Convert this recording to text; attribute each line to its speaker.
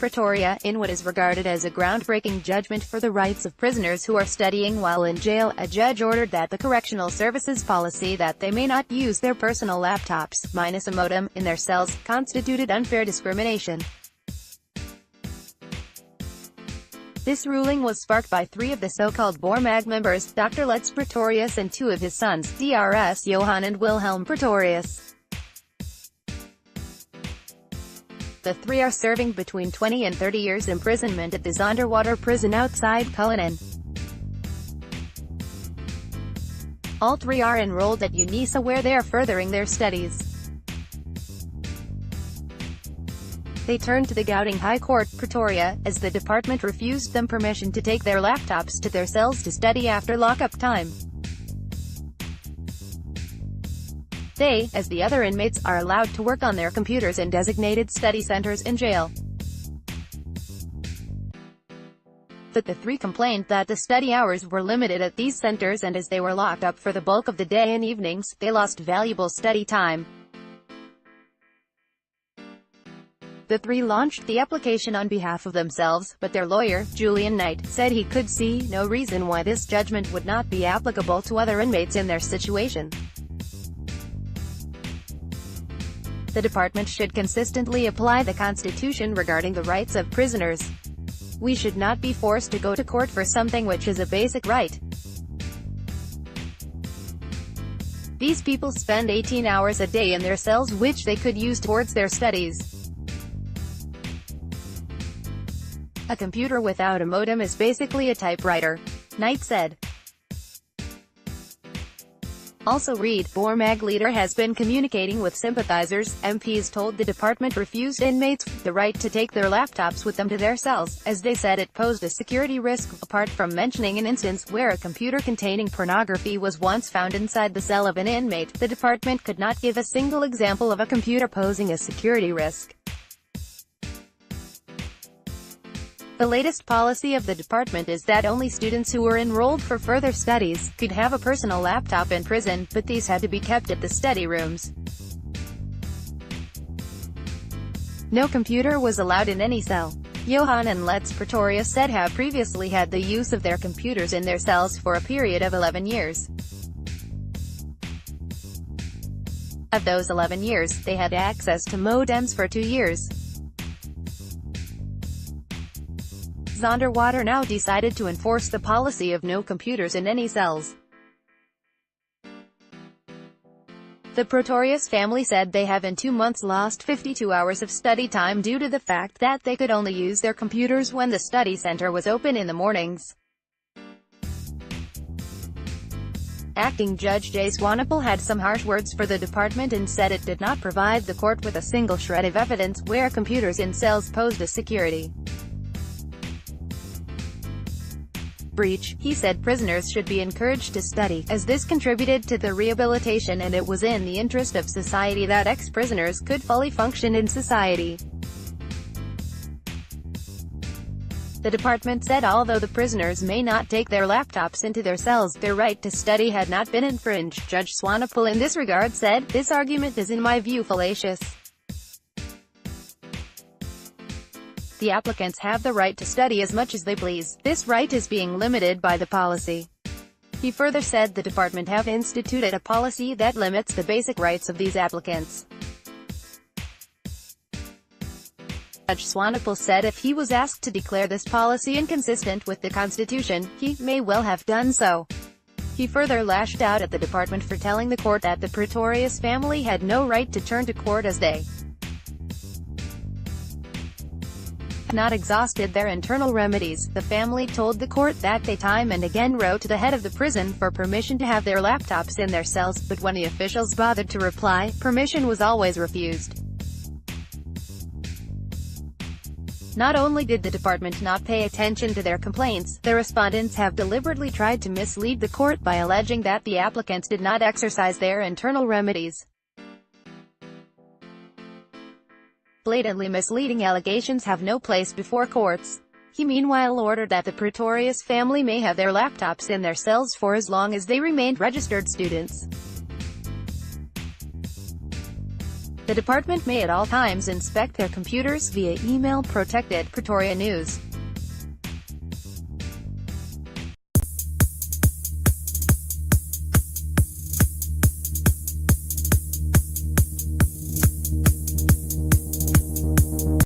Speaker 1: Pretoria, in what is regarded as a groundbreaking judgment for the rights of prisoners who are studying while in jail. A judge ordered that the Correctional Service's policy that they may not use their personal laptops, minus a modem, in their cells, constituted unfair discrimination. This ruling was sparked by three of the so-called Boeremag members, Dr. Pretorius and two of his sons, Drs. Johan and Wilhelm Pretorius. The three are serving between 20 and 30 years imprisonment at the Zonderwater prison outside Cullinan. All three are enrolled at UNISA, where they are furthering their studies. They turned to the Gauteng High Court, Pretoria, as the department refused them permission to take their laptops to their cells to study after lockup time. They, as the other inmates, are allowed to work on their computers in designated study centers in jail. But the three complained that the study hours were limited at these centers, and as they were locked up for the bulk of the day and evenings, they lost valuable study time. The three launched the application on behalf of themselves, but their lawyer, Julian Knight, said he could see no reason why this judgment would not be applicable to other inmates in their situation. The department should consistently apply the Constitution regarding the rights of prisoners. We should not be forced to go to court for something which is a basic right. These people spend 18 hours a day in their cells, which they could use towards their studies. A computer without a modem is basically a typewriter, Knight said. Also read, Boeremag leader has been communicating with sympathizers. MPs told the department refused inmates the right to take their laptops with them to their cells, as they said it posed a security risk. Apart from mentioning an instance where a computer containing pornography was once found inside the cell of an inmate, the department could not give a single example of a computer posing a security risk. The latest policy of the department is that only students who were enrolled for further studies could have a personal laptop in prison, but these had to be kept at the study rooms. No computer was allowed in any cell. Johan and Pretorius said have previously had the use of their computers in their cells for a period of 11 years. Of those 11 years, they had access to modems for 2 years. Zonderwater now decided to enforce the policy of no computers in any cells. The Pretorius family said they have in 2 months lost 52 hours of study time due to the fact that they could only use their computers when the study center was open in the mornings. Acting Judge J. Swanepoel had some harsh words for the department and said it did not provide the court with a single shred of evidence where computers in cells posed a security breach. He said prisoners should be encouraged to study, as this contributed to their rehabilitation and it was in the interest of society that ex-prisoners could fully function in society. The department said although the prisoners may not take their laptops into their cells, their right to study had not been infringed. Judge Swanepoel in this regard said, "This argument is in my view fallacious. The applicants have the right to study as much as they please. This right is being limited by the policy." He further said the department have instituted a policy that limits the basic rights of these applicants. Judge Swanepoel said if he was asked to declare this policy inconsistent with the Constitution, he may well have done so. He further lashed out at the department for telling the court that the Pretorius family had no right to turn to court as they not exhausted their internal remedies. The family told the court that they time and again wrote to the head of the prison for permission to have their laptops in their cells, but when the officials bothered to reply, permission was always refused. Not only did the department not pay attention to their complaints, the respondents have deliberately tried to mislead the court by alleging that the applicants did not exercise their internal remedies. Blatantly misleading allegations have no place before courts. He meanwhile ordered that the Pretorius family may have their laptops in their cells for as long as they remained registered students. The department may at all times inspect their computers via email protected. Pretoria News.